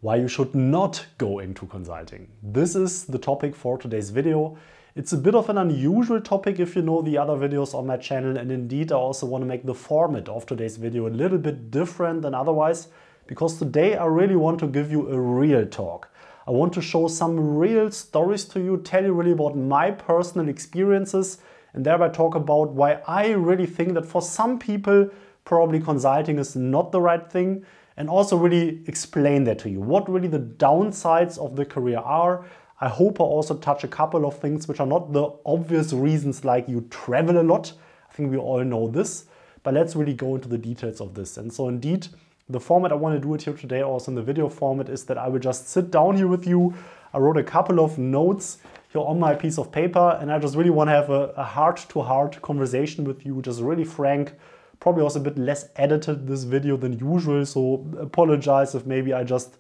Why you should not go into consulting. This is the topic for today's video. It's a bit of an unusual topic if you know the other videos on my channel, and indeed I also want to make the format of today's video a little bit different than otherwise, because today I really want to give you a real talk. I want to show some real stories to you, tell you really about my personal experiences, and thereby talk about why I really think that for some people probably consulting is not the right thing, and also really explain that to you, what really the downsides of the career are. I hope I also touch a couple of things which are not the obvious reasons like you travel a lot. I think we all know this, but let's really go into the details of this. And so indeed, the format I want to do it here today, also in the video format, is that I will just sit down here with you. I wrote a couple of notes here on my piece of paper, and I just really want to have a heart-to-heart conversation with you, just really frank. Probably also a bit less edited this video than usual, so apologize if maybe I just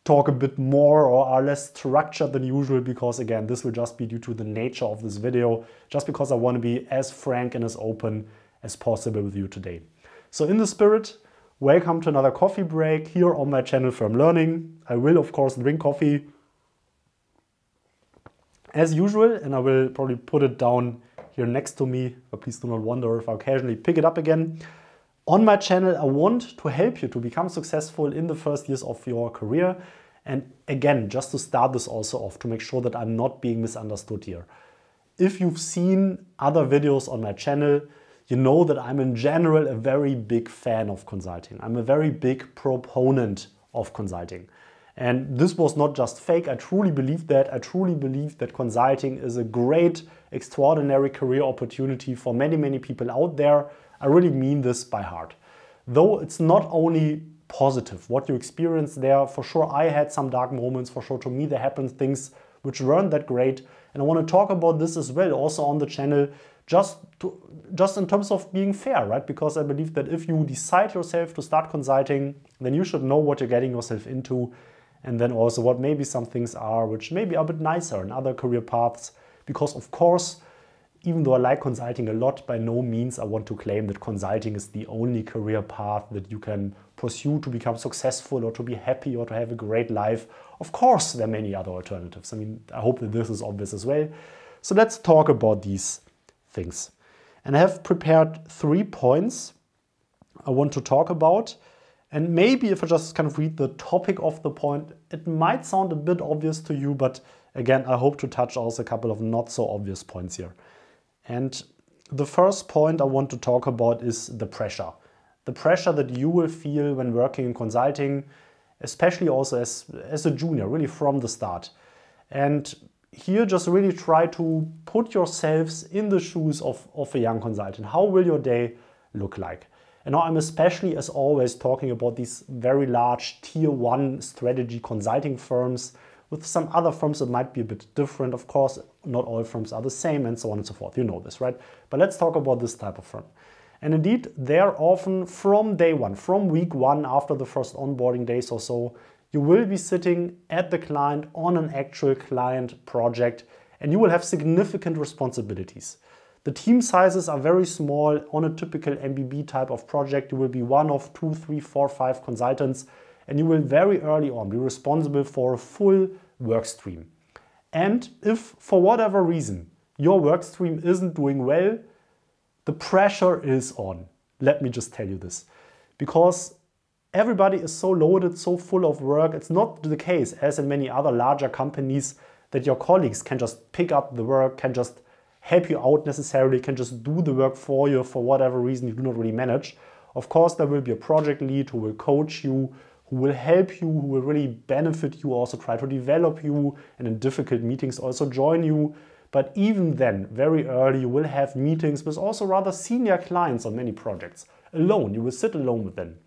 talk a bit more or are less structured than usual, because again, this will just be due to the nature of this video, just because I want to be as frank and as open as possible with you today. So in the spirit, welcome to another coffee break here on my channel Firm Learning. I will of course drink coffee as usual, and I will probably put it down here next to me, but please do not wonder if I occasionally pick it up again. On my channel, I want to help you to become successful in the first years of your career. And again, just to start this also off, to make sure that I'm not being misunderstood here. If you've seen other videos on my channel, you know that I'm in general a very big fan of consulting. I'm a very big proponent of consulting. And this was not just fake, I truly believe that. I truly believe that consulting is a great, extraordinary career opportunity for many, many people out there. I really mean this by heart. Though it's not only positive, what you experience there, for sure I had some dark moments, for sure to me there happened things which weren't that great. And I want to talk about this as well, also on the channel, just in terms of being fair, right? Because I believe that if you decide yourself to start consulting, then you should know what you're getting yourself into. And then also what maybe some things are which maybe are a bit nicer in other career paths. Because of course, even though I like consulting a lot, by no means I want to claim that consulting is the only career path that you can pursue to become successful or to be happy or to have a great life. Of course, there are many other alternatives. I mean, I hope that this is obvious as well. So let's talk about these things. And I have prepared 3 points I want to talk about. And maybe if I just kind of read the topic of the point, it might sound a bit obvious to you, but again, I hope to touch also a couple of not so obvious points here. And the first point I want to talk about is the pressure. The pressure that you will feel when working in consulting, especially also as a junior, really from the start. And here just really try to put yourselves in the shoes of a young consultant. How will your day look like? And now I'm especially, as always, talking about these very large tier 1 strategy consulting firms. With some other firms it might be a bit different. Of course, not all firms are the same and so on and so forth. You know this, right? But let's talk about this type of firm. And indeed, they're often from day one, from week 1 after the first onboarding days or so, you will be sitting at the client on an actual client project, and you will have significant responsibilities. The team sizes are very small. On a typical MBB type of project, you will be 1 of 2, 3, 4, 5 consultants, and you will very early on be responsible for a full work stream. And if for whatever reason your work stream isn't doing well, the pressure is on. Let me just tell you this. Because everybody is so loaded, so full of work. It's not the case, as in many other larger companies, that your colleagues can just pick up the work, can just help you out necessarily, can just do the work for you for whatever reason you do not really manage. Of course, there will be a project lead who will coach you, who will help you, who will really benefit you, also try to develop you, and in difficult meetings also join you. But even then, very early, you will have meetings with also rather senior clients on many projects. Alone, you will sit alone with them.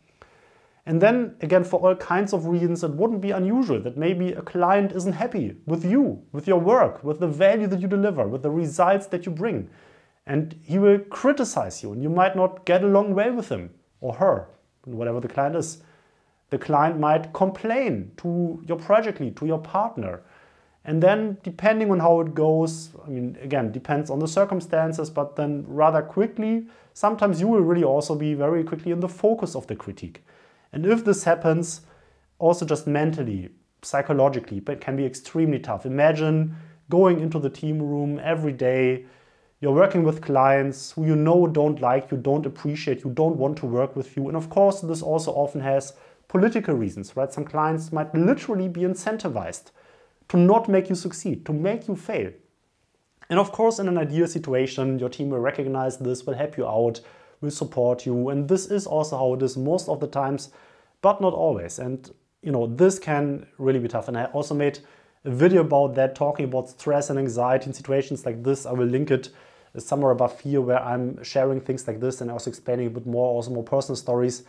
And then, again, for all kinds of reasons, it wouldn't be unusual that maybe a client isn't happy with you, with your work, with the value that you deliver, with the results that you bring. And he will criticize you, and you might not get along well with him or her, whatever the client is. The client might complain to your project lead, to your partner. And then, depending on how it goes, I mean, again, depends on the circumstances, but then rather quickly, sometimes you will really also be very quickly in the focus of the critique. And if this happens, also just mentally, psychologically, but it can be extremely tough. Imagine going into the team room every day. You're working with clients who you know don't like you, don't appreciate you, don't want to work with you. And of course, this also often has political reasons, right? Some clients might literally be incentivized to not make you succeed, to make you fail. And of course, in an ideal situation, your team will recognize this, will help you out, will support you. And this is also how it is most of the times, but not always. And this can really be tough. And I also made a video about that, talking about stress and anxiety in situations like this. I will link it somewhere above here, where I'm sharing things like this and also explaining a bit more, also more personal stories.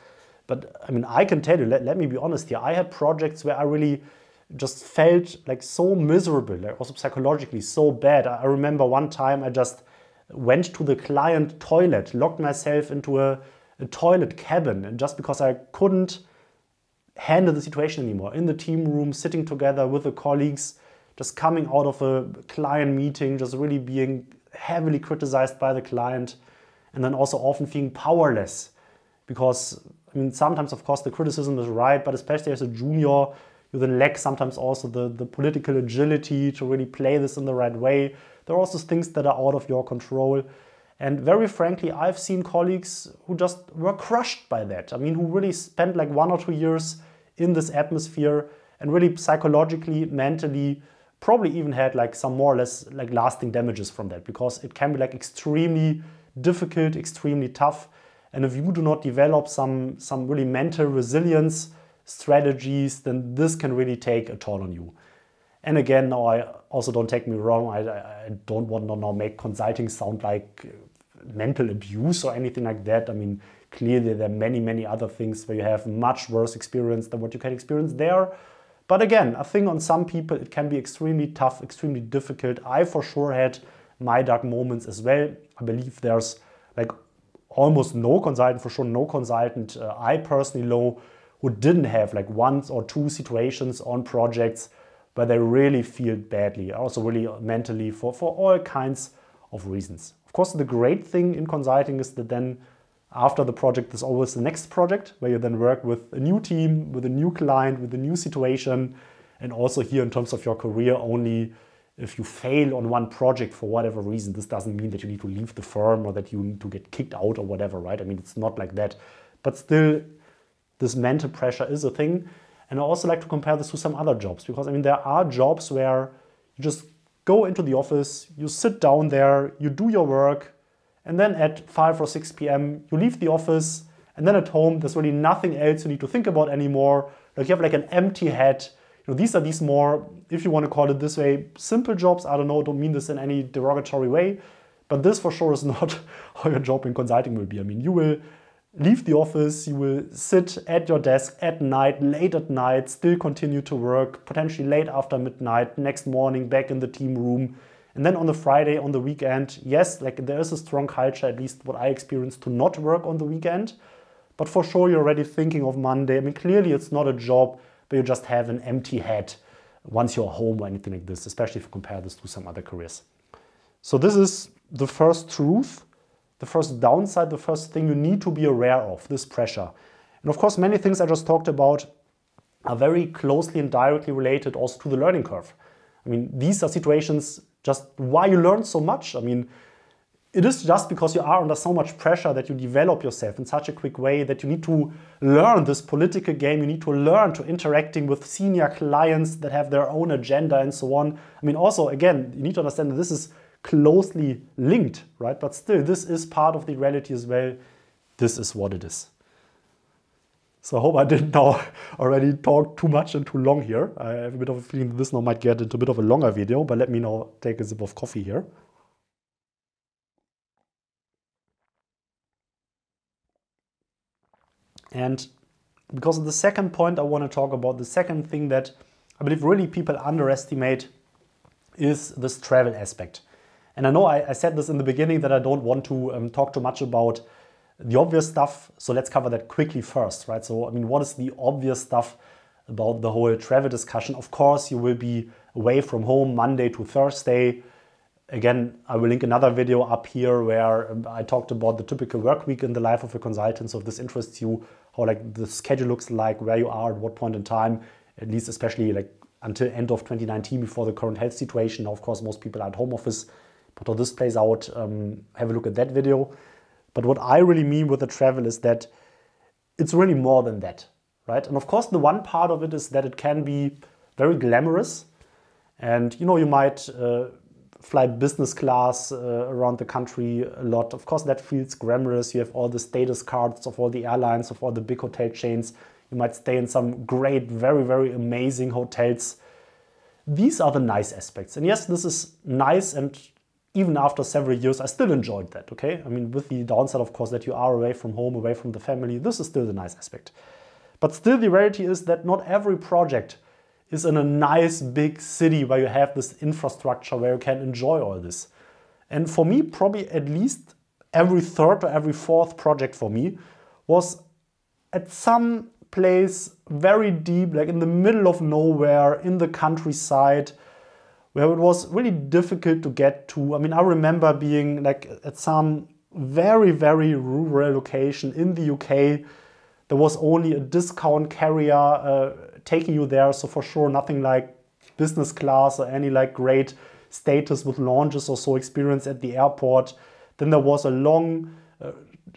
But I mean, I can tell you, let me be honest here. I had projects where I really just felt like so miserable, like also psychologically so bad. I remember one time I just went to the client toilet, locked myself into a toilet cabin, and just because I couldn't handle the situation anymore. In the team room, sitting together with the colleagues, just coming out of a client meeting, just really being heavily criticized by the client, and then also often feeling powerless. Because, I mean, sometimes, of course, the criticism is right, but especially as a junior, you then lack sometimes also the political agility to really play this in the right way. There are also things that are out of your control. And very frankly, I've seen colleagues who just were crushed by that. I mean, who really spent like 1 or 2 years in this atmosphere and really psychologically, mentally, probably even had like some more or less like lasting damages from that, because it can be like extremely difficult, extremely tough. And if you do not develop some really mental resilience strategies, then this can really take a toll on you. And again, now I also, don't take me wrong, I don't want to now make consulting sound like mental abuse or anything like that. I mean, clearly there are many other things where you have much worse experience than what you can experience there. But again, I think on some people it can be extremely tough, extremely difficult. I for sure had my dark moments as well. I believe there's like almost no consultant, for sure no consultant I personally know, who didn't have like 1 or 2 situations on projects where they really feel badly, also really mentally, for all kinds of reasons. Of course, the great thing in consulting is that then after the project, there's always the next project where you then work with a new team, with a new client, with a new situation. And also here in terms of your career, only if you fail on one project for whatever reason, this doesn't mean that you need to leave the firm or that you need to get kicked out or whatever, right? I mean, it's not like that. But still, this mental pressure is a thing. And I also like to compare this to some other jobs, because I mean, there are jobs where you just go into the office, you sit down there, you do your work, and then at 5 or 6 p.m. you leave the office, and then at home there's really nothing else you need to think about anymore. Like you have like an empty head. These are these more, if you want to call it this way, simple jobs. I don't know, don't mean this in any derogatory way, but this for sure is not how your job in consulting will be. I mean, you will leave the office, you will sit at your desk at night, late at night, still continue to work, potentially late after midnight, next morning back in the team room. And then on the Friday, on the weekend, yes, like there is a strong culture, at least what I experienced, to not work on the weekend. But for sure, you're already thinking of Monday. I mean, clearly it's not a job where you just have an empty head once you're home or anything like this, especially if you compare this to some other careers. So this is the first truth, the first downside, the first thing you need to be aware of, this pressure. And of course, many things I just talked about are very closely and directly related also to the learning curve. I mean, these are situations just why you learn so much. I mean, it is just because you are under so much pressure that you develop yourself in such a quick way that you need to learn this political game. You need to learn to interacting with senior clients that have their own agenda and so on. I mean, also, again, you need to understand that this is closely linked, right? But still, this is part of the reality as well. This is what it is. So I hope I didn't now already talk too much and too long here. I have a bit of a feeling that this now might get into a bit of a longer video, but let me now take a sip of coffee here. And because of the second point I want to talk about, the second thing that I believe really people underestimate is this travel aspect. And I know I said this in the beginning that I don't want to talk too much about the obvious stuff, so let's cover that quickly first, right? So, I mean, what is the obvious stuff about the whole travel discussion? Of course, you will be away from home Monday to Thursday. Again, I will link another video up here where I talked about the typical work week in the life of a consultant. So if this interests you, how like the schedule looks like, where you are at what point in time, at least especially like until end of 2019 before the current health situation. Now, of course, most people are at home office, but how this plays out, have a look at that video. But what I really mean with the travel is that it's really more than that, right? And of course, the one part of it is that it can be very glamorous. And, you know, you might fly business class around the country a lot. Of course, that feels glamorous. You have all the status cards of all the airlines, of all the big hotel chains. You might stay in some great, very, very amazing hotels. These are the nice aspects. And yes, this is nice. And even after several years, I still enjoyed that, okay? I mean, with the downside, of course, that you are away from home, away from the family. This is still the nice aspect. But still, the reality is that not every project is in a nice big city where you have this infrastructure where you can enjoy all this. And for me, probably at least every third or every fourth project for me was at some place very deep, like in the middle of nowhere, in the countryside, where it was really difficult to get to. I mean, I remember being like at some very, very rural location in the UK. There was only a discount carrier taking you there, so for sure nothing like business class or any like great status with lounges or so experience at the airport. Then there was a long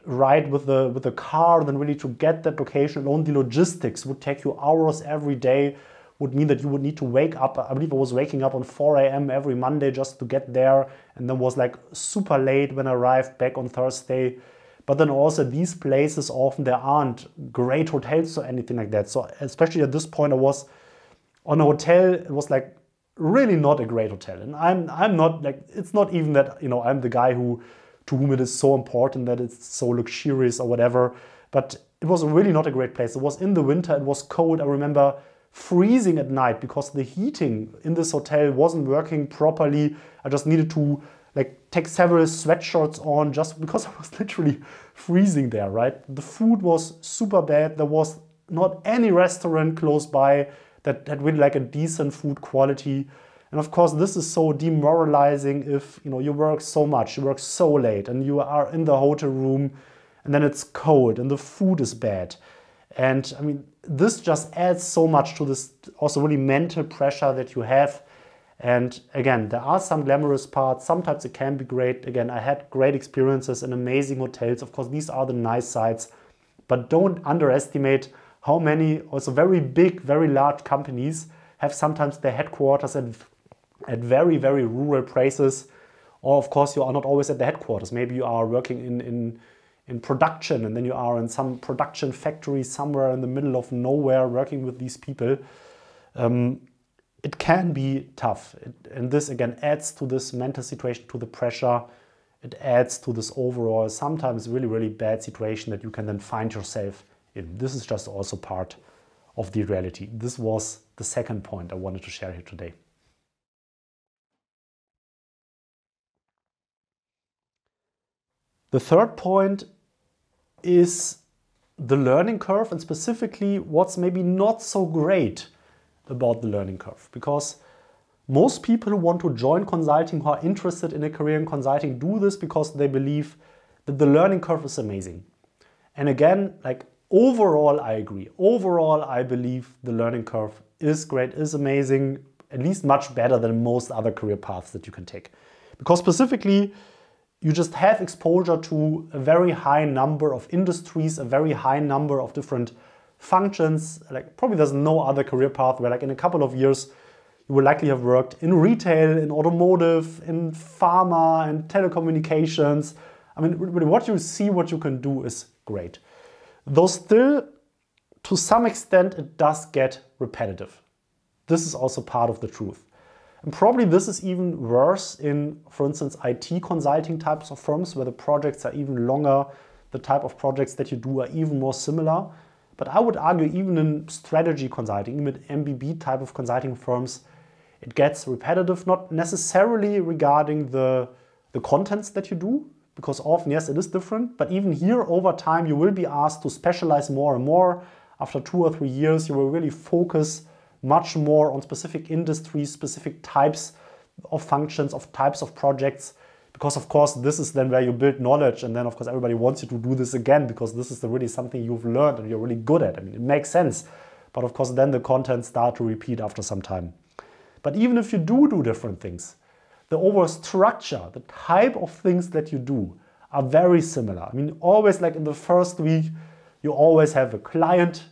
ride with the car, then really to get that location alone, the logistics would take you hours every day, would mean that you would need to wake up. I believe I was waking up on 4 a.m. every Monday just to get there, and then was like super late when I arrived back on Thursday. But then also these places, often there aren't great hotels or anything like that. So especially at this point, I was on a hotel. It was like really not a great hotel. And I'm not like, it's not even that, you know, I'm the guy to whom it is so important that it's so luxurious or whatever. But it was really not a great place. It was in the winter. It was cold. I remember freezing at night because the heating in this hotel wasn't working properly. I just needed to like take several sweatshirts on just because I was literally freezing there, right? The food was super bad. There was not any restaurant close by that had really like a decent food quality. And of course, this is so demoralizing if, you know, you work so much, you work so late and you are in the hotel room and then it's cold and the food is bad. And I mean, this just adds so much to this also really mental pressure that you have. And again, there are some glamorous parts. Sometimes it can be great. Again, I had great experiences in amazing hotels. Of course, these are the nice sides, but don't underestimate how many also very big, very large companies have sometimes their headquarters at very, very rural places. Or of course, you are not always at the headquarters. Maybe you are working in production and then you are in some production factory somewhere in the middle of nowhere working with these people. It can be tough. And this again adds to this mental situation, to the pressure. It adds to this overall, sometimes really, really bad situation that you can then find yourself in. This is just also part of the reality. This was the second point I wanted to share here today. The third point is the learning curve, and specifically what's maybe not so great about the learning curve, because most people who want to join consulting, who are interested in a career in consulting, do this because they believe that the learning curve is amazing. And again, like overall, I agree. Overall, I believe the learning curve is great, is amazing, at least much better than most other career paths that you can take. Because specifically, you just have exposure to a very high number of industries, a very high number of different functions. Like probably there's no other career path where like in a couple of years you will likely have worked in retail, in automotive, in pharma, and telecommunications. I mean, what you see, what you can do is great. Though still, to some extent, it does get repetitive. This is also part of the truth. And probably this is even worse in, for instance, IT consulting types of firms where the projects are even longer, the type of projects that you do are even more similar. But I would argue even in strategy consulting, even MBB type of consulting firms, it gets repetitive, not necessarily regarding the contents that you do, because often, yes, it is different. But even here, over time, you will be asked to specialize more and more. After 2 or 3 years, you will really focus much more on specific industries, specific types of functions, of types of projects, Because of course, this is then where you build knowledge, and then of course everybody wants you to do this again because this is really something you've learned and you're really good at. I mean, it makes sense. But of course, then the content starts to repeat after some time. But even if you do different things, the overall structure, the type of things that you do are very similar. I mean, always like in the first week, you always have a client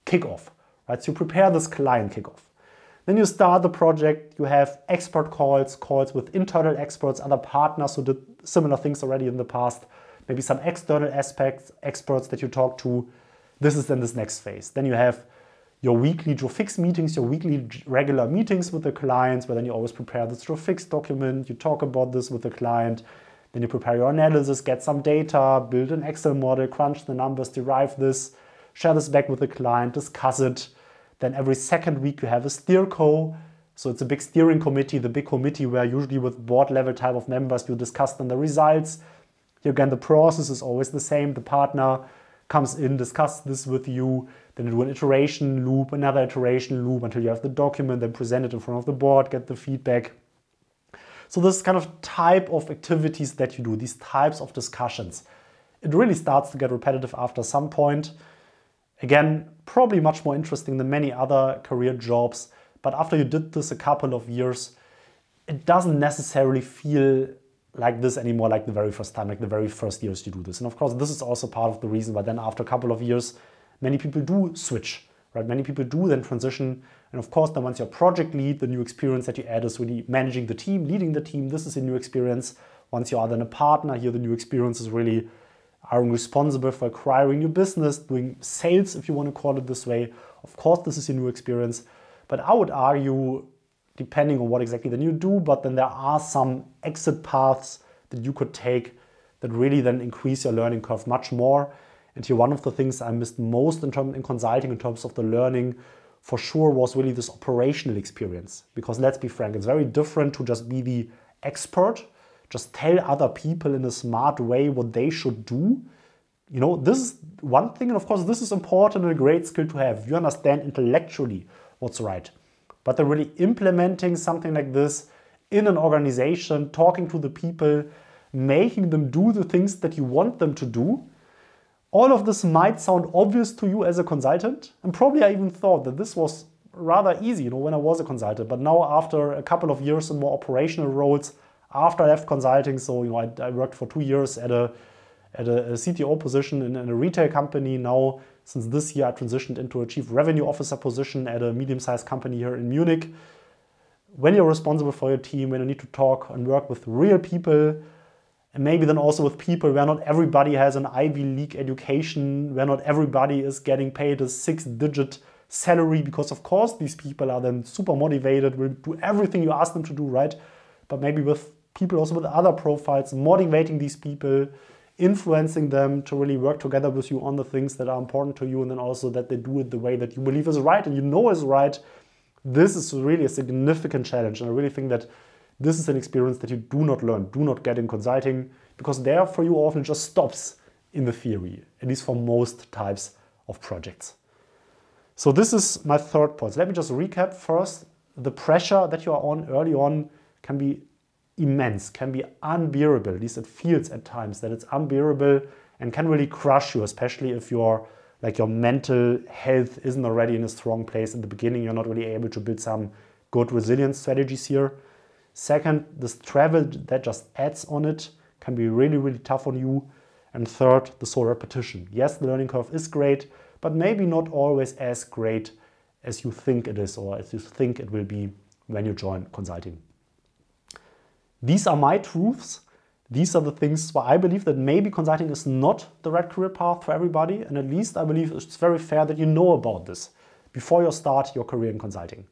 kickoff, right? So you prepare this client kickoff. Then you start the project, you have expert calls with internal experts, other partners who did similar things already in the past, maybe some external experts that you talk to. This is then this next phase. Then you have your weekly Joe Fix meetings, your weekly regular meetings with the clients, where then you always prepare this Joe Fix document, you talk about this with the client, then you prepare your analysis, get some data, build an Excel model, crunch the numbers, derive this, share this back with the client, discuss it. Then every second week you have a steerco. So it's a big steering committee, the big committee where usually with board level type of members you discuss then the results. Here again, the process is always the same. The partner comes in, discuss this with you, then you do an iteration loop, another iteration loop until you have the document, then present it in front of the board, get the feedback. So this kind of type of activities that you do, these types of discussions, it really starts to get repetitive after some point. Again, probably much more interesting than many other career jobs, but after you did this a couple of years, it doesn't necessarily feel like this anymore, like the very first time, like the very first years you do this. And of course, this is also part of the reason why then after a couple of years, many people do switch, right? Many people do then transition. And of course, then once you're project lead, the new experience that you add is really managing the team, leading the team. This is a new experience. Once you are then a partner here, the new experience is really are responsible for acquiring new business, doing sales, if you want to call it this way. Of course, this is a new experience, but I would argue, depending on what exactly then you do, but then there are some exit paths that you could take that really then increase your learning curve much more. And here, one of the things I missed most in consulting in terms of the learning for sure was really this operational experience. Because let's be frank, it's very different to just be the expert, just tell other people in a smart way what they should do. You know, this is one thing, and of course this is important and a great skill to have. You understand intellectually what's right. But then really implementing something like this in an organization, talking to the people, making them do the things that you want them to do, all of this might sound obvious to you as a consultant. And probably I even thought that this was rather easy, you know, when I was a consultant. But now after a couple of years in more operational roles, after I left consulting, so you know, I worked for 2 years at a CTO position in a retail company. Now, since this year, I transitioned into a chief revenue officer position at a medium-sized company here in Munich. When you're responsible for your team, when you need to talk and work with real people, and maybe then also with people where not everybody has an Ivy League education, where not everybody is getting paid a 6-digit salary, because of course these people are then super motivated, will do everything you ask them to do, right? But maybe with people also with other profiles, motivating these people, influencing them to really work together with you on the things that are important to you, and then also that they do it the way that you believe is right and you know is right. This is really a significant challenge, and I really think that this is an experience that you do not learn, do not get in consulting, because there for you often just stops in the theory, at least for most types of projects. So this is my third point. So let me just recap first. The pressure that you are on early on can be immense, can be unbearable. At least it feels at times that it's unbearable and can really crush you, especially if your mental health isn't already in a strong place in the beginning. You're not really able to build some good resilience strategies here. Second, this travel that just adds on it can be really, really tough on you. And third, the sole repetition. Yes, the learning curve is great, but maybe not always as great as you think it is, or as you think it will be when you join consulting. These are my truths. These are the things where I believe that maybe consulting is not the right career path for everybody. And at least I believe it's very fair that you know about this before you start your career in consulting.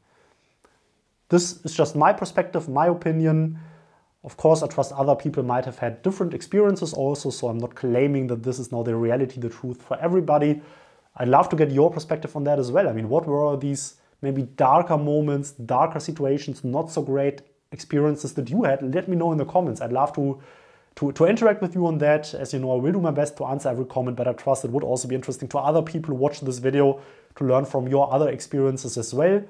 This is just my perspective, my opinion. Of course, I trust other people might have had different experiences also, so I'm not claiming that this is now the reality, the truth for everybody. I'd love to get your perspective on that as well. I mean, what were these maybe darker moments, darker situations, not so great experiences that you had? Let me know in the comments. I'd love to interact with you on that. As you know, I will do my best to answer every comment, but I trust it would also be interesting to other people who watch this video to learn from your other experiences as well.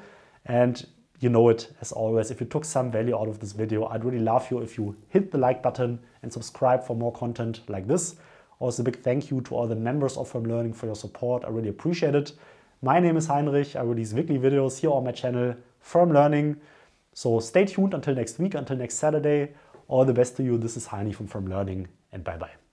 And you know it, as always, if you took some value out of this video, I'd really love you if you hit the like button and subscribe for more content like this. Also, a big thank you to all the members of Firm Learning for your support. I really appreciate it. My name is Heinrich. I release weekly videos here on my channel, Firm Learning. So stay tuned until next week, until next Saturday. All the best to you. This is Heinrich from Firm Learning, and bye-bye.